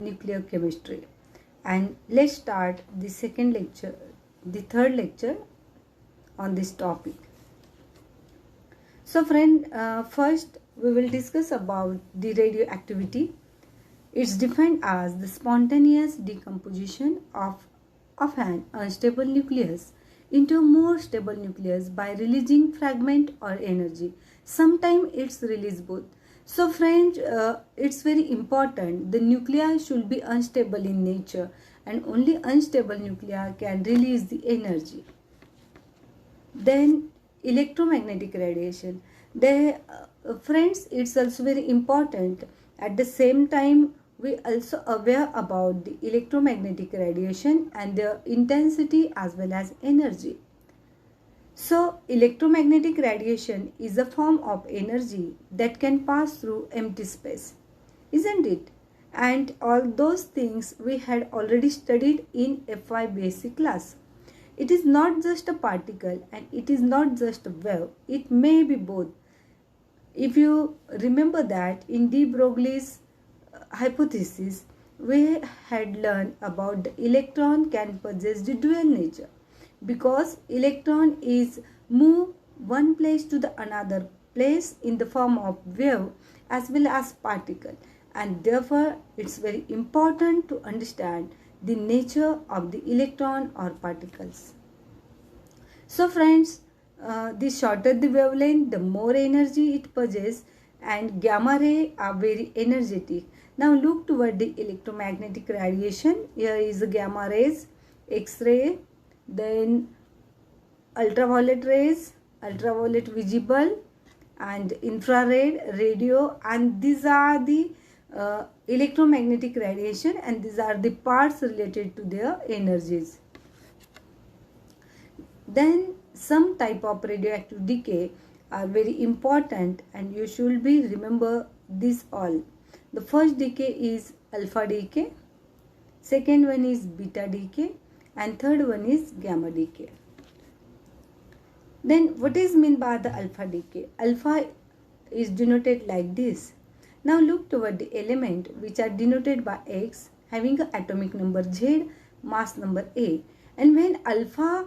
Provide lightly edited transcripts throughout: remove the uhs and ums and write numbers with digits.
nuclear chemistry. And let's start the third lecture on this topic. So friend, first we will discuss about the radioactivity. It's defined as the spontaneous decomposition of an unstable nucleus into a more stable nucleus by releasing fragment or energy. Sometimes it's release both. So friends, it's very important. The nuclei should be unstable in nature, and only unstable nuclei can release the energy. Then electromagnetic radiation. Friends, it's also very important. At the same time, we also aware about the electromagnetic radiation and their intensity as well as energy. So electromagnetic radiation is a form of energy that can pass through empty space, isn't it? And all those things we had already studied in FY basic class. It is not just a particle and it is not just a wave. It may be both. If you remember that in de Broglie's hypothesis, we had learned about the electron can possess the dual nature, because electron is move one place to the another place in the form of wave as well as particle, and therefore it's very important to understand the nature of the electron or particles. So friends, the shorter the wavelength, the more energy it possesses, and gamma ray are very energetic. Now look toward the electromagnetic radiation. Here is the gamma rays, X-ray, then ultraviolet rays, ultraviolet visible, and infrared, radio, and these are the electromagnetic radiation, and these are the parts related to their energies. Then some type of radioactive decay are very important, and you should be remember this all. The first decay is alpha decay, second one is beta decay, and third one is gamma decay. Then what is meant by the alpha decay? Alpha is denoted like this. Now look toward the element which are denoted by X, having an atomic number Z, mass number A. And when alpha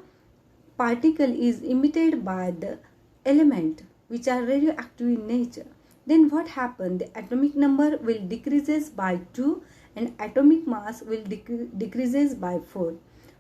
particle is emitted by the element which are radioactive in nature, then what happens? The atomic number will decreases by 2 and atomic mass will decreases by 4.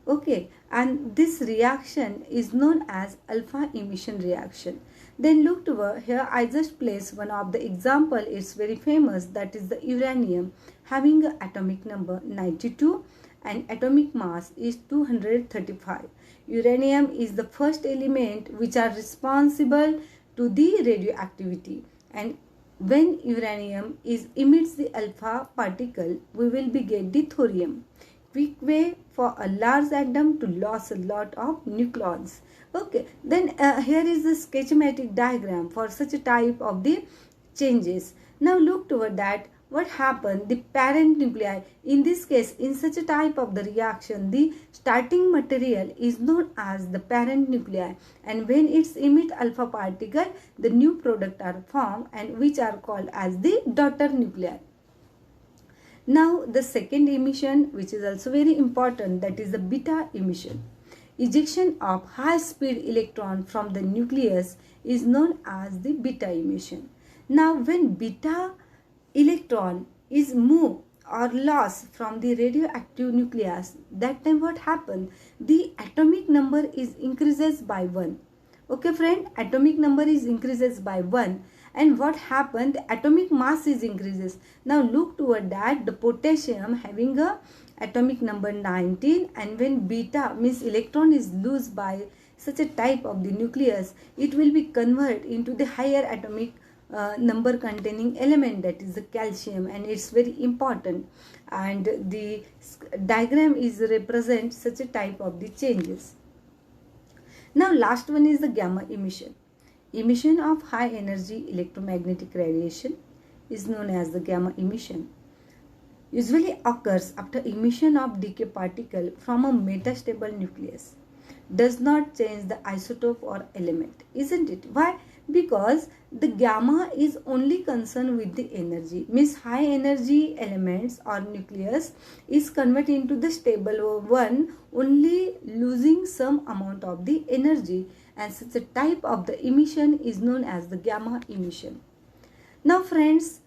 Okay, and this reaction is known as alpha emission reaction. Then look toward here, I just place one of the example. It's very famous, that is the uranium, having an atomic number 92 and atomic mass is 235. Uranium is the first element which are responsible to the radioactivity, and when uranium emits the alpha particle, we will be get the thorium. Quick way for a large atom to lose a lot of nucleons. Okay, then here is the schematic diagram for such a type of the changes. Now look toward that. What happened? The parent nuclei, in this case, in such a type of the reaction, the starting material is known as the parent nuclei, and when it's emit alpha particle, the new product are formed, and which are called as the daughter nuclei. Now the second emission, which is also very important, that is the beta emission. Ejection of high speed electron from the nucleus is known as the beta emission. Now when beta electron is moved or lost from the radioactive nucleus, that time what happens? The atomic number is increases by 1. Okay friend, atomic number is increases by 1, and what happened? The atomic mass is increases. Now look toward that, the potassium having a atomic number 19, and when beta means electron is lost by such a type of the nucleus, it will be converted into the higher atomic number containing element, that is the calcium, and it's very important, and the diagram is represent such a type of the changes. Now last one is the gamma emission. Emission of high energy electromagnetic radiation is known as the gamma emission. Usually occurs after emission of decay particle from a metastable nucleus. Does not change the isotope or element, isn't it? Why? Because The gamma is only concerned with the energy, means high energy elements or nucleus is converted into the stable one, only losing some amount of the energy, and such a type of the emission is known as the gamma emission. Now friends,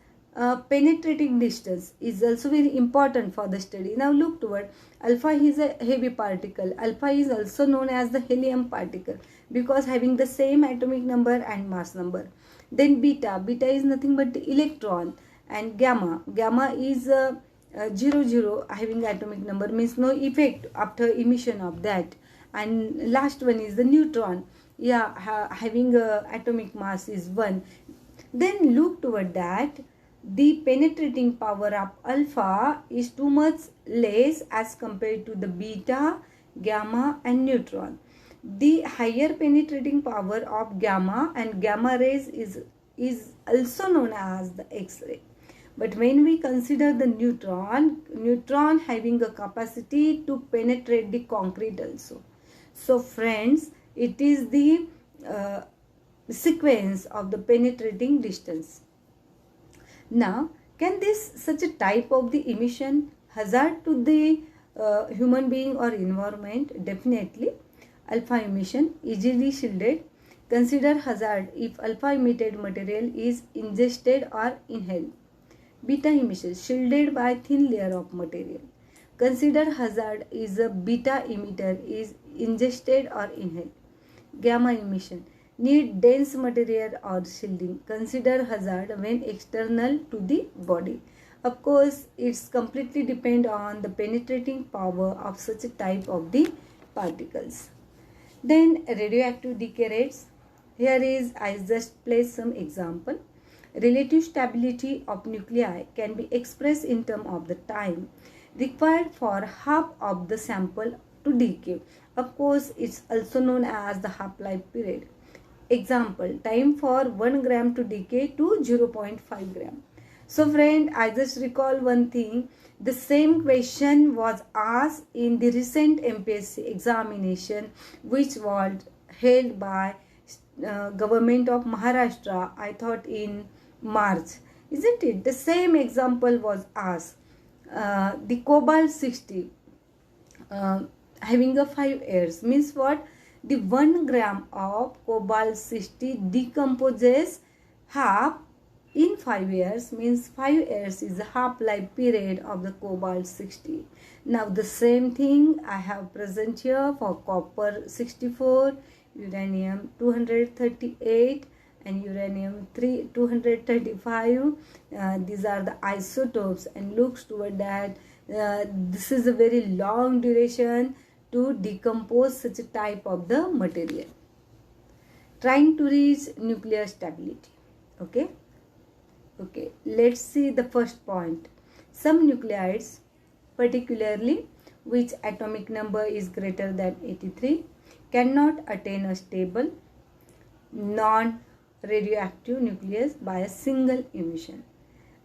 penetrating distance is also very important for the study. Now look toward alpha is a heavy particle. Alpha is also known as the helium particle because having the same atomic number and mass number. Then beta is nothing but the electron, and gamma is 0 having atomic number, means no effect after emission of that. And last one is the neutron, having atomic mass is 1. Then look toward that the penetrating power of alpha is too much less as compared to the beta, gamma and neutron. The higher penetrating power of gamma and gamma rays is also known as the X-ray. But when we consider the neutron having a capacity to penetrate the concrete also. So friends, it is the sequence of the penetrating distance. Now, can this such a type of the emission hazard to the human being or environment? Definitely. Alpha emission easily shielded. Consider hazard if alpha emitted material is ingested or inhaled. Beta emission shielded by thin layer of material. Consider hazard is a beta emitter is ingested or inhaled. Gamma emission need dense material or shielding. Consider hazard when external to the body. Of course, it's completely depend on the penetrating power of such a type of the particles. Then radioactive decay rates. Here is, I just place some example. Relative stability of nuclei can be expressed in terms of the time required for half of the sample to decay. Of course, it's also known as the half-life period. Example, time for 1 gram to decay to 0.5 gram. So friend, I just recall one thing. The same question was asked in the recent MPSC examination which was held by government of Maharashtra, I thought in March. Isn't it? The same example was asked. The cobalt 60 having a 5 years means what? The 1 gram of cobalt 60 decomposes half in 5 years, means 5 years is the half-life period of the cobalt 60. Now the same thing I have present here for copper 64, uranium 238 and uranium 235. These are the isotopes, and looks toward that this is a very long duration to decompose such a type of the material. Trying to reach nuclear stability. Okay, let's see the first point. Some nuclides, particularly which atomic number is greater than 83, cannot attain a stable non-radioactive nucleus by a single emission.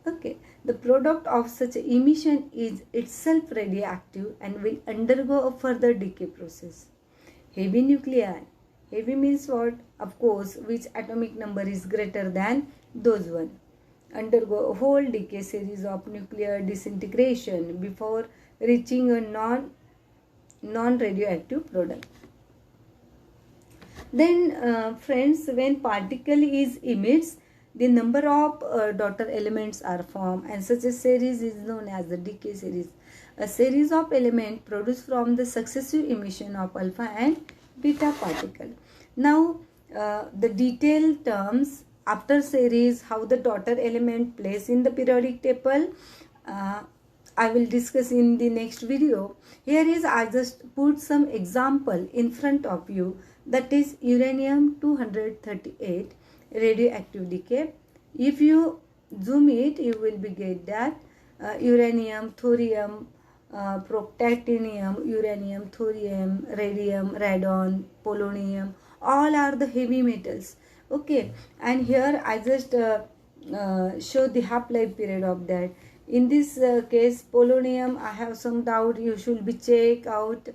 Okay, the product of such emission is itself radioactive and will undergo a further decay process. Heavy nuclei. Heavy means what? Of course, which atomic number is greater than those one. Undergo a whole decay series of nuclear disintegration before reaching a non-radioactive product. Then friends, when particle is emits, the number of daughter elements are formed, and such a series is known as the decay series. A series of elements produced from the successive emission of alpha and beta particle. Now the detailed terms after series, how the daughter element plays in the periodic table, I will discuss in the next video. Here is, I just put some example in front of you, that is uranium 238 radioactive decay. If you zoom it, you will be get that uranium, thorium, protactinium, uranium, thorium, radium, radon, polonium, all are the heavy metals. Okay, and here I just show the half-life period of that. In this case, polonium, I have some doubt. You should be check out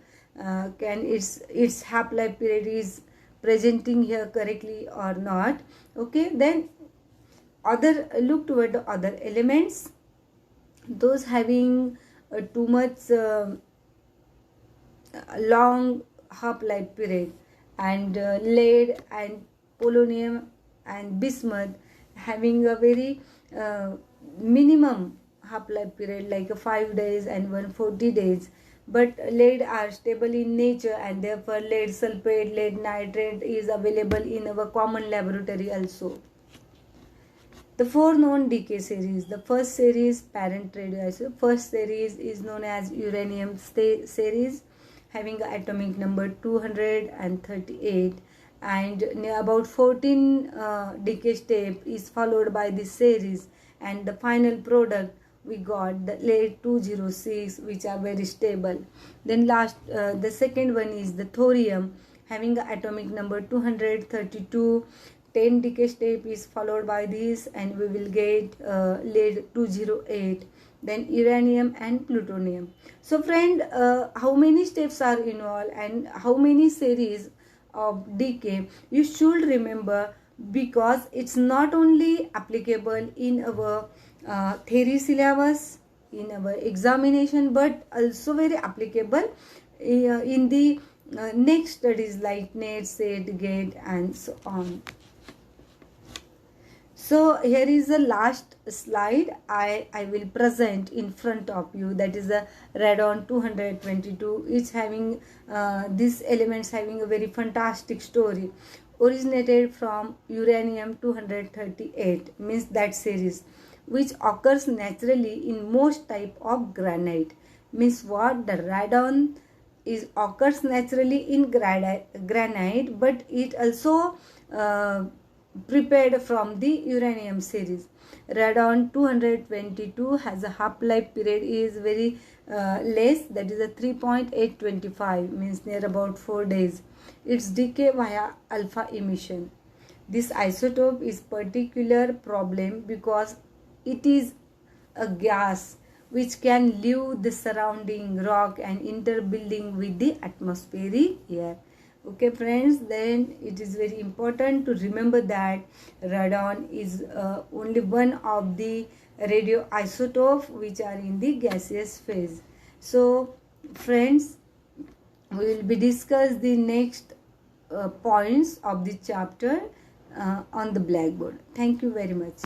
can its half-life period is presenting here correctly or not. Okay, then Look toward the other elements, those having too much long half-life period, and lead and polonium and bismuth having a very minimum half-life period like 5 days and 140 days, but lead are stable in nature, and therefore lead sulfate, lead nitrate is available in our common laboratory also. The four known decay series. The first series, parent radioisotope. First series is known as uranium series, having atomic number 238, and about 14 decay step is followed by this series, and the final product we got the lead 206, which are very stable. Then the second one is the thorium, having atomic number 232. 10 decay step is followed by this, and we will get lead 208. Then uranium and plutonium. So friend, how many steps are involved and how many series of decay you should remember, because it's not only applicable in our theory syllabus, in our examination, but also very applicable in the next studies like NET, SET, GATE and so on. So here is the last slide I will present in front of you, that is the radon 222. It's having these elements having a very fantastic story. Originated from uranium 238, means that series, which occurs naturally in most type of granite. Means what? The radon occurs naturally in granite, but it also prepared from the uranium series. Radon 222 has a half-life period is very less, that is a 3.825, means near about 4 days. Its decay via alpha emission. This isotope is particular problem because it is a gas which can leave the surrounding rock and interbuilding with the atmospheric air. Okay friends, then it is very important to remember that radon is only one of the radioisotope which are in the gaseous phase. So friends, we will be discuss the next points of the chapter on the blackboard. Thank you very much.